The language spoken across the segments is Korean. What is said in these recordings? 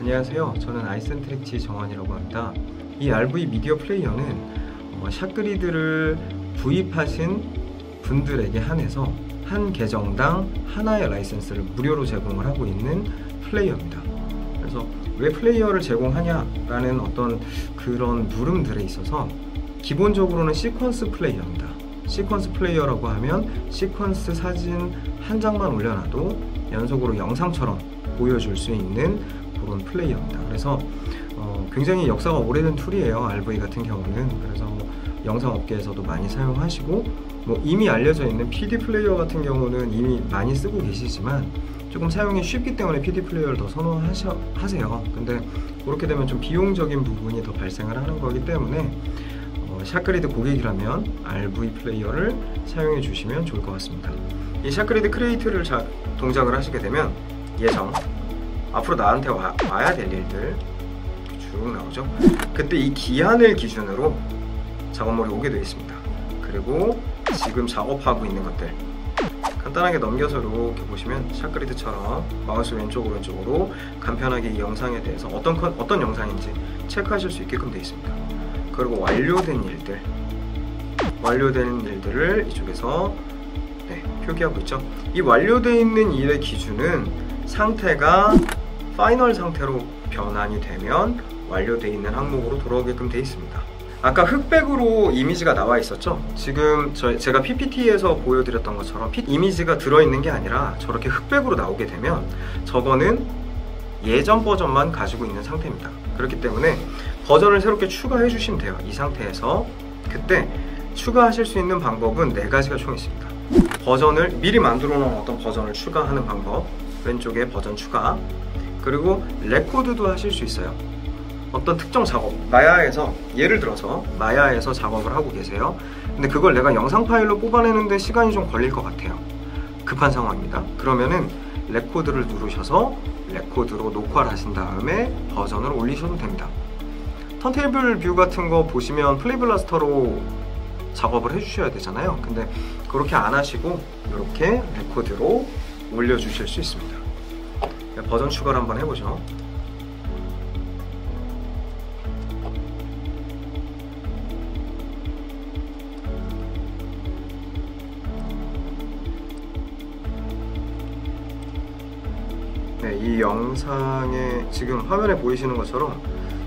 안녕하세요. 저는 아이센트렉지 정환이라고 합니다. 이 RV 미디어 플레이어는 샷그리드를 구입하신 분들에게 한해서 한 계정당 하나의 라이센스를 무료로 제공을 하고 있는 플레이어입니다. 그래서 왜 플레이어를 제공하냐라는 어떤 그런 물음들에 있어서 기본적으로는 시퀀스 플레이어입니다. 시퀀스 플레이어라고 하면 시퀀스 사진 한 장만 올려놔도 연속으로 영상처럼 보여줄 수 있는 그런 플레이어입니다. 그래서 굉장히 역사가 오래된 툴이에요. RV 같은 경우는. 그래서 영상 업계에서도 많이 사용하시고 이미 알려져 있는 PD 플레이어 같은 경우는 이미 많이 쓰고 계시지만 조금 사용이 쉽기 때문에 PD 플레이어를 더 선호하세요. 근데 그렇게 되면 좀 비용적인 부분이 더 발생을 하는 거기 때문에 샷그리드 고객이라면 RV 플레이어를 사용해 주시면 좋을 것 같습니다. 이 샷그리드 크리에이트를 동작을 하시게 되면 예정, 앞으로 나한테 와야 될 일들 쭉 나오죠. 그때 이 기한을 기준으로 작업물이 오게 되어 있습니다. 그리고 지금 작업하고 있는 것들 간단하게 넘겨서 이렇게 보시면 샷그리드처럼 마우스 왼쪽 오른쪽으로 간편하게 이 영상에 대해서 어떤 영상인지 체크하실 수 있게끔 되어 있습니다. 그리고 완료된 일들을 이쪽에서 표기하고 있죠. 이 완료되어 있는 일의 기준은 상태가 파이널 상태로 변환이 되면 완료되어 있는 항목으로 돌아오게끔 되어 있습니다. 아까 흑백으로 이미지가 나와 있었죠? 지금 제가 PPT에서 보여드렸던 것처럼 이미지가 들어있는 게 아니라 저렇게 흑백으로 나오게 되면 저거는 예전 버전만 가지고 있는 상태입니다. 그렇기 때문에 버전을 새롭게 추가해 주시면 돼요. 이 상태에서 그때 추가하실 수 있는 방법은 4가지가 총 있습니다. 버전을 미리 만들어 놓은 어떤 버전을 추가하는 방법, 왼쪽에 버전 추가, 그리고 레코드도 하실 수 있어요. 어떤 특정 작업, 마야에서 예를 들어서 마야에서 작업을 하고 계세요. 근데 그걸 내가 영상 파일로 뽑아내는데 시간이 좀 걸릴 것 같아요. 급한 상황입니다. 그러면은 레코드를 누르셔서 레코드로 녹화를 하신 다음에 버전을 올리셔도 됩니다. 턴테이블 뷰 같은 거 보시면 플레이블라스터로 작업을 해주셔야 되잖아요. 근데 그렇게 안 하시고 이렇게 레코드로 올려주실 수 있습니다. 버전 추가를 한번 해보죠. 이 영상에 지금 화면에 보이시는 것처럼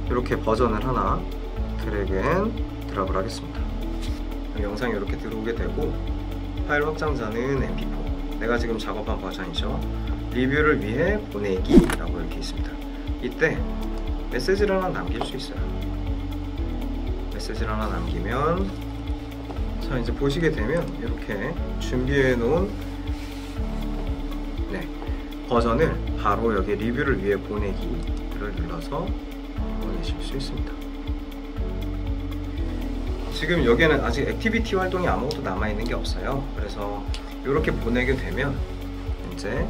이렇게 버전을 하나 드래그 앤 드랍을 하겠습니다. 영상이 이렇게 들어오게 되고 파일 확장자는 mp4, 내가 지금 작업한 버전이죠. 리뷰를 위해 보내기 라고 이렇게 있습니다. 이때 메시지를 하나 남길 수 있어요. 메시지를 하나 남기면 자, 이제 보시게 되면 이렇게 준비해 놓은 버전을 바로 여기 리뷰를 위해 보내기를 눌러서 보내실 수 있습니다. 지금 여기에는 아직 액티비티 활동이 아무것도 남아있는 게 없어요. 그래서 이렇게 보내게 되면 이제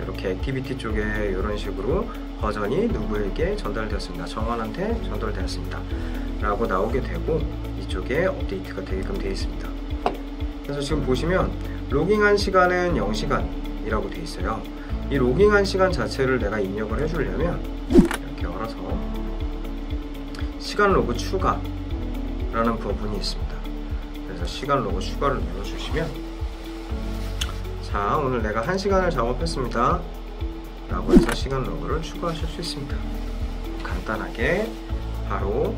이렇게 액티비티 쪽에 이런 식으로 버전이 누구에게 전달되었습니다. 정환한테 전달되었습니다 라고 나오게 되고 이쪽에 업데이트가 되게끔 되어 있습니다. 그래서 지금 보시면 로깅한 시간은 0시간이라고 되어 있어요. 이 로깅한 시간 자체를 내가 입력을 해주려면 이렇게 열어서 시간 로그 추가라는 부분이 있습니다. 그래서 시간 로그 추가를 눌러주시면 자, 오늘 내가 1시간을 작업했습니다 라고 해서 시간 로그를 추가하실 수 있습니다. 간단하게 바로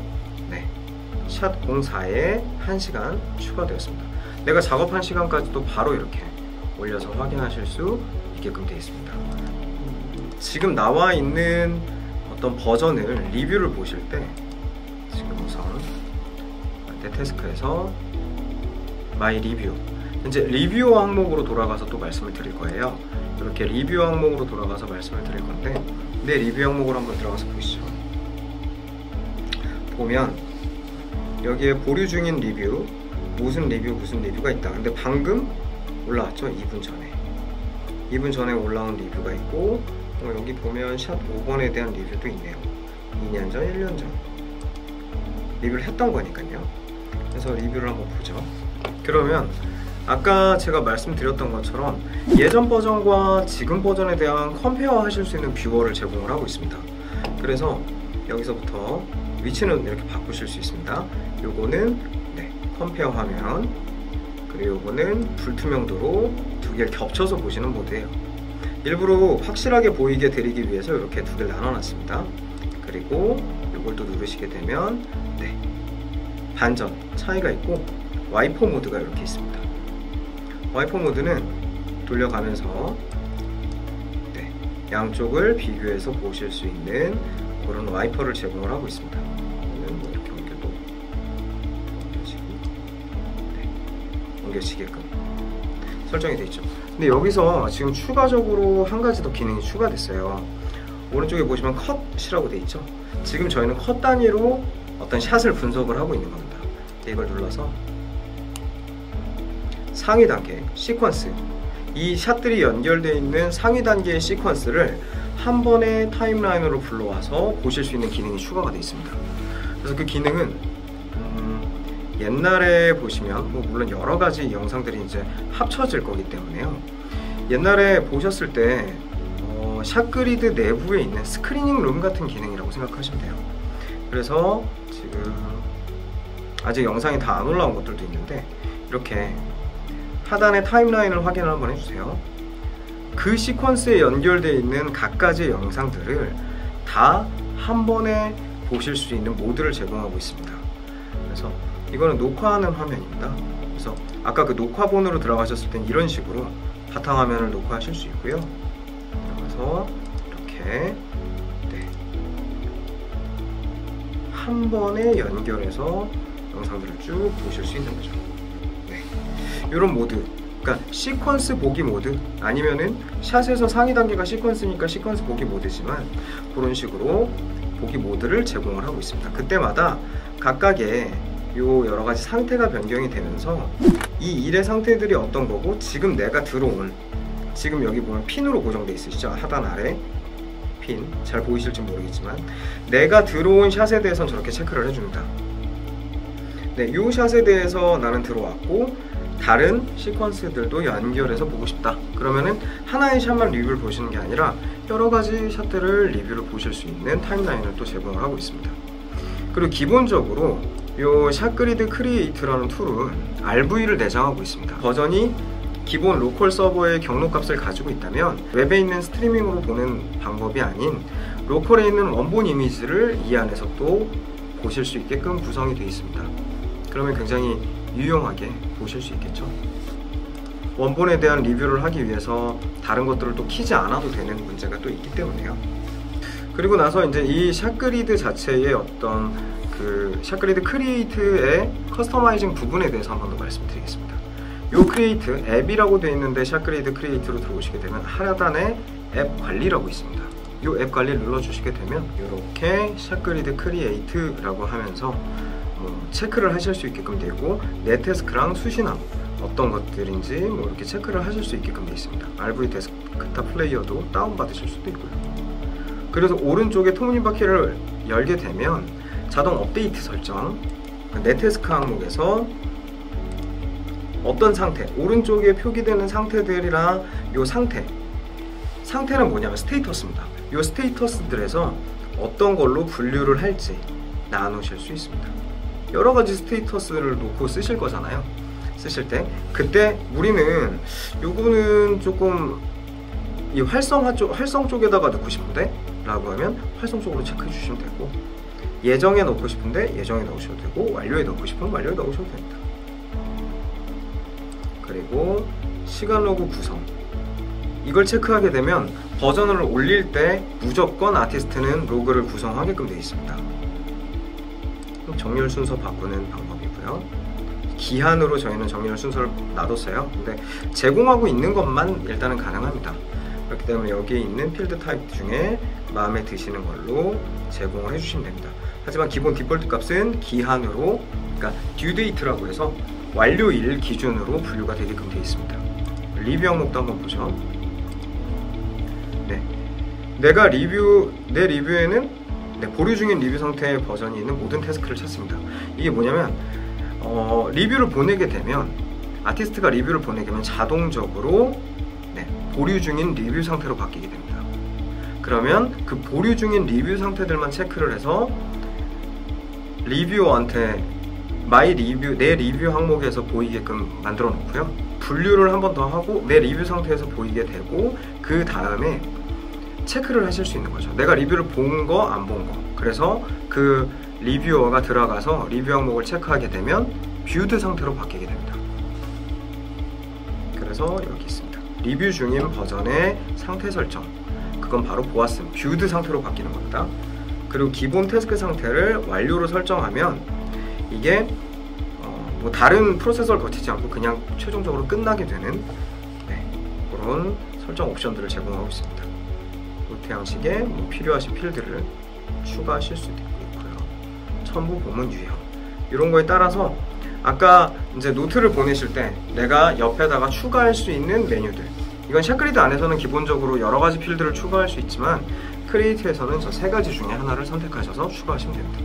샷 04에 1시간 추가되었습니다. 내가 작업한 시간까지도 바로 이렇게 올려서 확인하실 수 있게끔 되어 있습니다. 지금 나와 있는 어떤 버전을 리뷰를 보실 때 지금 우선 태스크에서 마이 리뷰, 이제 리뷰 항목으로 돌아가서 또 말씀을 드릴 거예요. 이렇게 리뷰 항목으로 돌아가서 말씀을 드릴 건데 내 리뷰 항목으로 한번 들어가서 보시죠. 보면 여기에 보류 중인 리뷰, 무슨 리뷰가 있다. 근데 방금 올라왔죠? 2분 전에 올라온 리뷰가 있고 여기 보면 샷 5번에 대한 리뷰도 있네요. 2년 전, 1년 전 리뷰를 했던 거니까요. 그래서 리뷰를 한번 보죠. 그러면 아까 제가 말씀드렸던 것처럼 예전 버전과 지금 버전에 대한 컴페어 하실 수 있는 뷰어를 제공을 하고 있습니다. 그래서 여기서부터 위치는 이렇게 바꾸실 수 있습니다. 요거는 컴페어 화면, 그리고 요거는 불투명도로 두 개를 겹쳐서 보시는 모드예요. 일부러 확실하게 보이게 드리기 위해서 이렇게 두 개를 나눠놨습니다. 그리고 요걸 또 누르시게 되면 반전 차이가 있고 와이퍼 모드가 이렇게 있습니다. 와이퍼 모드는 돌려가면서 양쪽을 비교해서 보실 수 있는 그런 와이퍼를 제공을 하고 있습니다. 이렇게 옮겨지게끔 설정이 되어 있죠. 근데 여기서 지금 추가적으로 한 가지 더 기능이 추가됐어요. 오른쪽에 보시면 컷이라고 되어 있죠. 지금 저희는 컷 단위로 어떤 샷을 분석을 하고 있는 겁니다. 이걸 눌러서 상위 단계 시퀀스, 이 샷들이 연결되어 있는 상위 단계의 시퀀스를 한 번에 타임라인으로 불러와서 보실 수 있는 기능이 추가가 되어 있습니다. 그래서 그 기능은 옛날에 보시면 물론 여러 가지 영상들이 이제 합쳐질 거기 때문에요. 옛날에 보셨을 때 샷그리드 내부에 있는 스크리닝 룸 같은 기능이라고 생각하시면 돼요. 그래서 지금 아직 영상이 다 안 올라온 것들도 있는데 이렇게 하단에 타임라인을 확인을 한번 해주세요. 그 시퀀스에 연결되어 있는 각가지 영상들을 다 한 번에 보실 수 있는 모드를 제공하고 있습니다. 그래서 이거는 녹화하는 화면입니다. 그래서 아까 그 녹화본으로 들어가셨을 땐 이런 식으로 바탕화면을 녹화하실 수 있고요. 그래서 이렇게 한 번에 연결해서 영상들을 쭉 보실 수 있는 거죠. 이런 모드, 그러니까 시퀀스 보기 모드, 아니면은 샷에서 상위 단계가 시퀀스니까 시퀀스 보기 모드지만 그런 식으로 보기 모드를 제공을 하고 있습니다. 그때마다 각각의 요 여러 가지 상태가 변경이 되면서 이 일의 상태들이 어떤 거고, 지금 내가 들어온, 지금 여기 보면 핀으로 고정되어 있으시죠? 하단 아래 핀, 잘 보이실지 모르겠지만 내가 들어온 샷에 대해서는 저렇게 체크를 해줍니다. 이 샷에 대해서 나는 들어왔고 다른 시퀀스들도 연결해서 보고 싶다. 그러면은 하나의 샷만 리뷰를 보시는 게 아니라 여러 가지 샷들을 리뷰를 보실 수 있는 타임라인을 또 제공을 하고 있습니다. 그리고 기본적으로 이 샷그리드 크리에이트라는 툴은 RV를 내장하고 있습니다. 버전이 기본 로컬 서버의 경로값을 가지고 있다면 웹에 있는 스트리밍으로 보는 방법이 아닌 로컬에 있는 원본 이미지를 이 안에서 또 보실 수 있게끔 구성이 되어 있습니다. 그러면 굉장히 유용하게 보실 수 있겠죠. 원본에 대한 리뷰를 하기 위해서 다른 것들을 또 키지 않아도 되는 문제가 또 있기 때문에요. 그리고 나서 이제 이 샷그리드 자체의 어떤 그 샷그리드 크리에이트의 커스터마이징 부분에 대해서 한 번 더 말씀드리겠습니다. 요 크리에이트 앱이라고 되어 있는데 샷그리드 크리에이트로 들어오시게 되면 하단에 앱 관리라고 있습니다. 요 앱 관리를 눌러주시게 되면 이렇게 샷그리드 크리에이트라고 하면서 체크를 하실 수 있게끔 되고 내 태스크랑 수신함 어떤 것들인지 이렇게 체크를 하실 수 있게끔 되어 있습니다. RV 데스크탑 플레이어도 다운받으실 수도 있고요. 그래서 오른쪽에 톱니바퀴를 열게 되면 자동 업데이트 설정, 내 태스크 항목에서 어떤 상태, 오른쪽에 표기되는 상태들이랑 요 상태는 뭐냐면 스테이터스입니다. 요 스테이터스들에서 어떤 걸로 분류를 할지 나누실 수 있습니다. 여러 가지 스테이터스를 놓고 쓰실 거잖아요. 쓰실 때 그때 우리는 요거는 조금 이 활성 쪽에다가 넣고 싶은데 라고 하면 활성 쪽으로 체크해 주시면 되고, 예정에 넣고 싶은데 예정에 넣으셔도 되고, 완료에 넣고 싶으면 완료에 넣으셔도 됩니다. 그리고 시간 로그 구성, 이걸 체크하게 되면 버전을 올릴 때 무조건 아티스트는 로그를 구성하게끔 되어 있습니다. 정렬 순서 바꾸는 방법이고요. 기한으로 저희는 정렬 순서를 놔뒀어요. 근데 제공하고 있는 것만 일단은 가능합니다. 그렇기 때문에 여기에 있는 필드 타입 중에 마음에 드시는 걸로 제공을 해주시면 됩니다. 하지만 기본 디폴트 값은 기한으로, 그러니까 듀데이트라고 해서 완료일 기준으로 분류가 되게끔 되어 있습니다. 리뷰 항목도 한번 보죠. 내 리뷰에는 보류 중인 리뷰 상태의 버전이 있는 모든 태스크를 찾습니다. 이게 뭐냐면 리뷰를 보내게 되면 아티스트가 리뷰를 보내게 되면 자동적으로 보류 중인 리뷰 상태로 바뀌게 됩니다. 그러면 그 보류 중인 리뷰 상태들만 체크를 해서 리뷰어한테 내 리뷰 항목에서 보이게끔 만들어 놓고요. 분류를 한 번 더 하고 내 리뷰 상태에서 보이게 되고, 그 다음에 체크를 하실 수 있는 거죠. 내가 리뷰를 본 거, 안 본 거. 그래서 그 리뷰어가 들어가서 리뷰 항목을 체크하게 되면 뷰드 상태로 바뀌게 됩니다. 그래서 여기 있습니다. 리뷰 중인 버전의 상태 설정, 그건 바로 보았음, 뷰드 상태로 바뀌는 겁니다. 그리고 기본 태스크 상태를 완료로 설정하면 이게 뭐 다른 프로세서를 거치지 않고 그냥 최종적으로 끝나게 되는 그런 설정 옵션들을 제공하고 있습니다. 노트 양식에 뭐 필요하신 필드를 추가하실 수도 있고요. 첨부 보문 유형, 이런 거에 따라서 아까 이제 노트를 보내실 때 내가 옆에다가 추가할 수 있는 메뉴들, 이건 샤크리드 안에서는 기본적으로 여러 가지 필드를 추가할 수 있지만 크리에이트에서는 저 세 가지 중에 하나를 선택하셔서 추가하시면 됩니다.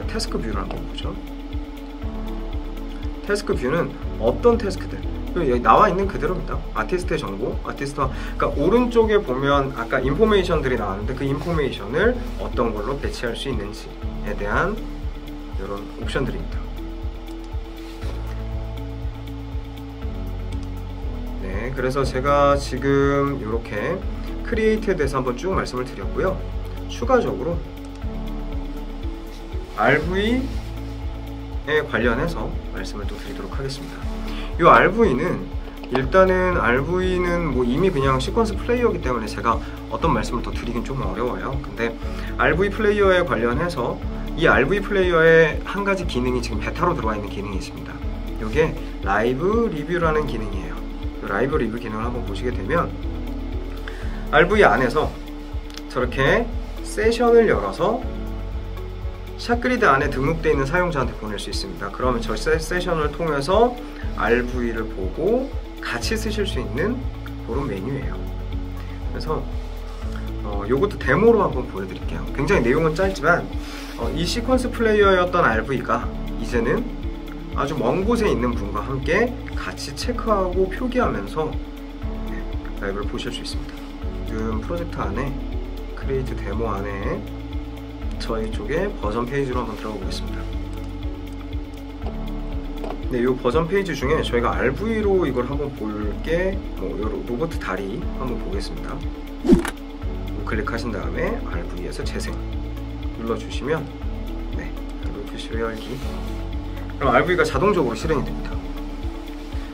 태스크 뷰를 한번 보죠. 태스크 뷰는 어떤 태스크들, 여기 나와 있는 그대로입니다. 아티스트의 정보, 그러니까 오른쪽에 보면 아까 인포메이션들이 나왔는데 그 인포메이션을 어떤 걸로 배치할 수 있는지에 대한 이런 옵션들입니다. 그래서 제가 지금 이렇게 크리에이트에 대해서 한번 쭉 말씀을 드렸고요. 추가적으로 RV에 관련해서 말씀을 또 드리도록 하겠습니다. 이 RV는 뭐 이미 그냥 시퀀스 플레이어이기 때문에 제가 어떤 말씀을 더 드리긴 좀 어려워요. 근데 RV 플레이어에 관련해서 이 RV 플레이어에 한 가지 기능이 지금 베타로 들어와 있는 기능이 있습니다. 이게 라이브 리뷰라는 기능이에요. 라이브 리뷰 기능을 한번 보시게 되면 RV 안에서 저렇게 세션을 열어서 샤크리드 안에 등록되어 있는 사용자한테 보낼 수 있습니다. 그러면 저 세션을 통해서 RV를 보고 같이 쓰실 수 있는 그런 메뉴예요. 그래서 요것도 데모로 한번 보여드릴게요. 굉장히 내용은 짧지만 이 시퀀스 플레이어였던 RV가 이제는 아주 먼 곳에 있는 분과 함께 같이 체크하고 표기하면서 라이브를 보실 수 있습니다. 지금 프로젝트 안에 크리에이트 데모 안에 저희 쪽에 버전 페이지로 한번 들어가 보겠습니다. 이 버전 페이지 중에 저희가 RV로 이걸 한번 볼게, 요 로봇 다리 한번 보겠습니다. 클릭하신 다음에 RV에서 재생 눌러주시면 로봇 열기, 그럼 RV가 자동적으로 실행이 됩니다.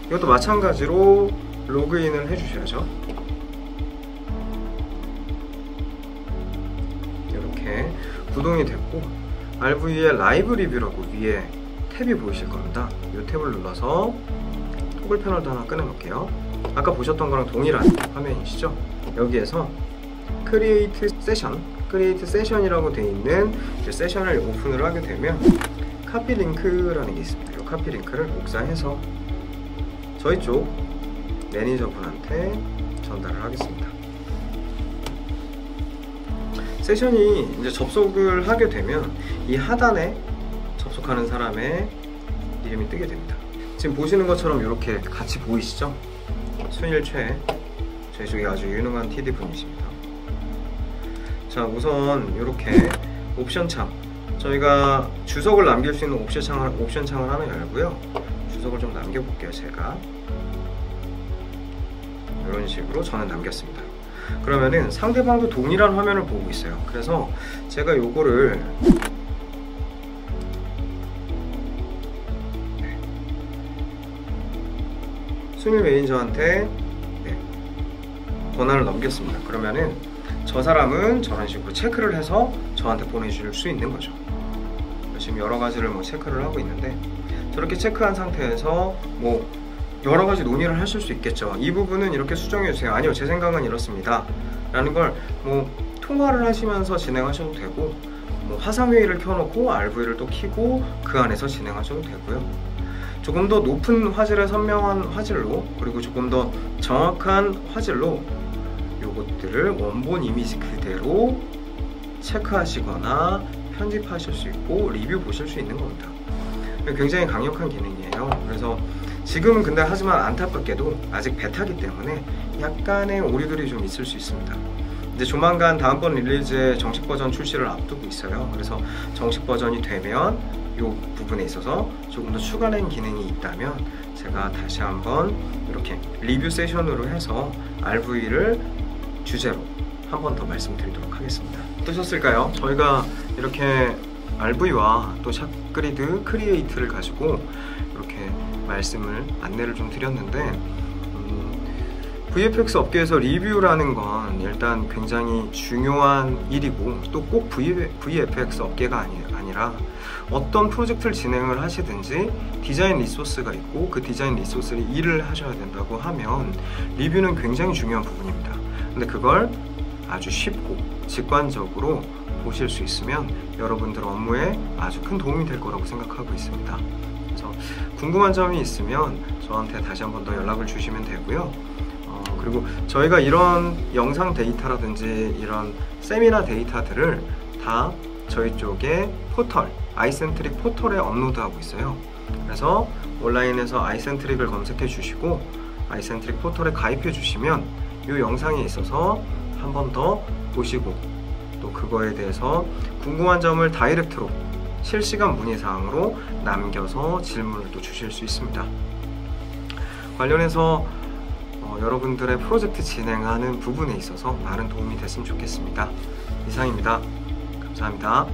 이것도 마찬가지로 로그인을 해주셔야죠. 이렇게 구동이 됐고 RV의 라이브 리뷰라고 위에 탭이 보이실 겁니다. 이 탭을 눌러서 토글 패널도 하나 꺼내놓을게요. 아까 보셨던 거랑 동일한 화면이시죠? 여기에서 크리에이트 세션이라고 되어 있는 세션을 오픈을 하게 되면 카피 링크라는 게 있습니다. 이 카피 링크를 복사해서 저희 쪽 매니저분한테 전달을 하겠습니다. 세션이 이제 접속을 하게 되면 이 하단에 접속하는 사람의 이름이 뜨게 됩니다. 지금 보시는 것처럼 이렇게 같이 보이시죠? 순일최, 저희 쪽에 아주 유능한 TD 분이십니다. 자, 우선 이렇게 옵션 창, 저희가 주석을 남길 수 있는 옵션 창을 하나 열고요. 주석을 좀 남겨볼게요. 제가 이런 식으로 저는 남겼습니다. 그러면은 상대방도 동일한 화면을 보고 있어요. 그래서 제가 요거를 수밀 매니저한테 권한을 넘겼습니다. 그러면은 저 사람은 저런 식으로 체크를 해서 저한테 보내줄 수 있는 거죠. 지금 여러 가지를 체크를 하고 있는데, 저렇게 체크한 상태에서 여러 가지 논의를 하실 수 있겠죠. 이 부분은 이렇게 수정해 주세요. 아니요, 제 생각은 이렇습니다. 라는 걸 통화를 하시면서 진행하셔도 되고, 화상회의를 켜놓고 RV를 또 켜고 그 안에서 진행하셔도 되고요. 조금 더 높은 화질의 선명한 화질로, 그리고 조금 더 정확한 화질로 요것들을 원본 이미지 그대로 체크하시거나 편집하실 수 있고 리뷰 보실 수 있는 겁니다. 굉장히 강력한 기능이에요. 그래서 지금은 근데 하지만 안타깝게도 아직 베타기 때문에 약간의 오류들이 좀 있을 수 있습니다. 이제 조만간 다음번 릴리즈의 정식 버전 출시를 앞두고 있어요. 그래서 정식 버전이 되면 이 부분에 있어서 조금 더 추가된 기능이 있다면 제가 다시 한번 이렇게 리뷰 세션으로 해서 RV를 주제로 한 번 더 말씀드리도록 하겠습니다. 어떠셨을까요? 저희가 이렇게 RV와 또 샷그리드 크리에이트를 가지고 이렇게 안내를 좀 드렸는데 VFX 업계에서 리뷰라는 건 일단 굉장히 중요한 일이고 또 꼭 VFX 업계가 아니라 어떤 프로젝트를 진행을 하시든지 디자인 리소스가 있고 그 디자인 리소스를 일을 하셔야 된다고 하면 리뷰는 굉장히 중요한 부분입니다. 근데 그걸 아주 쉽고 직관적으로 보실 수 있으면 여러분들 업무에 아주 큰 도움이 될 거라고 생각하고 있습니다. 그래서 궁금한 점이 있으면 저한테 다시 한 번 더 연락을 주시면 되고요. 그리고 저희가 이런 영상 데이터라든지 이런 세미나 데이터들을 다 저희 쪽에 포털, 아이센트릭 포털에 업로드하고 있어요. 그래서 온라인에서 아이센트릭을 검색해 주시고 아이센트릭 포털에 가입해 주시면 이 영상에 있어서 한 번 더 보시고 또 그거에 대해서 궁금한 점을 다이렉트로 실시간 문의사항으로 남겨서 질문을 또 주실 수 있습니다. 관련해서 여러분들의 프로젝트 진행하는 부분에 있어서 많은 도움이 됐으면 좋겠습니다. 이상입니다. 감사합니다.